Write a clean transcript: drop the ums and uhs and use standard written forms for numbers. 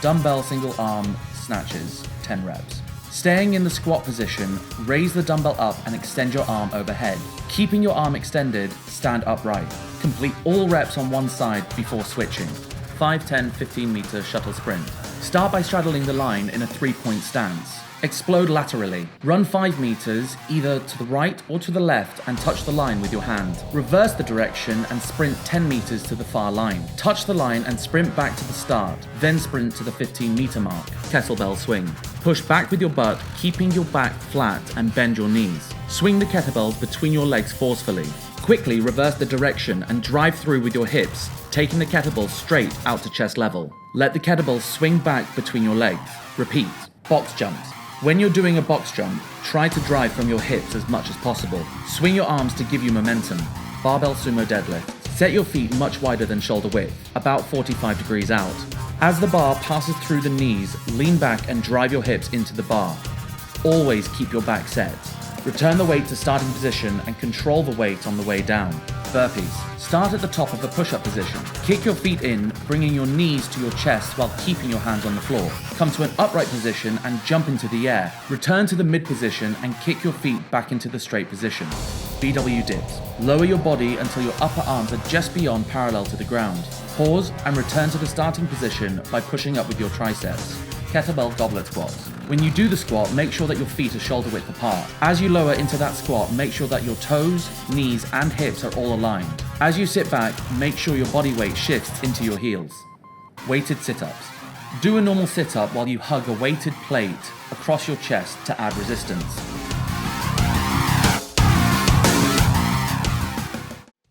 Dumbbell single arm snatches, 10 reps. Staying in the squat position, raise the dumbbell up and extend your arm overhead. Keeping your arm extended, stand upright. Complete all reps on one side before switching. 5, 10, 15 meter shuttle sprint. Start by straddling the line in a 3-point stance. Explode laterally. Run 5 meters, either to the right or to the left, and touch the line with your hand. Reverse the direction and sprint 10 meters to the far line. Touch the line and sprint back to the start, then sprint to the 15-meter mark. Kettlebell swing. Push back with your butt, keeping your back flat, and bend your knees. Swing the kettlebells between your legs forcefully. Quickly reverse the direction and drive through with your hips, taking the kettlebell straight out to chest level. Let the kettlebell swing back between your legs. Repeat. Box jumps. When you're doing a box jump, try to drive from your hips as much as possible. Swing your arms to give you momentum. Barbell sumo deadlift. Set your feet much wider than shoulder width, about 45 degrees out. As the bar passes through the knees, lean back and drive your hips into the bar. Always keep your back set. Return the weight to starting position and control the weight on the way down. Burpees. Start at the top of the push-up position. Kick your feet in, bringing your knees to your chest while keeping your hands on the floor. Come to an upright position and jump into the air. Return to the mid position and kick your feet back into the straight position. BW dips. Lower your body until your upper arms are just beyond parallel to the ground. Pause and return to the starting position by pushing up with your triceps. Kettlebell goblet squats. When you do the squat, make sure that your feet are shoulder width apart. As you lower into that squat, make sure that your toes, knees, and hips are all aligned. As you sit back, make sure your body weight shifts into your heels. Weighted sit-ups. Do a normal sit-up while you hug a weighted plate across your chest to add resistance.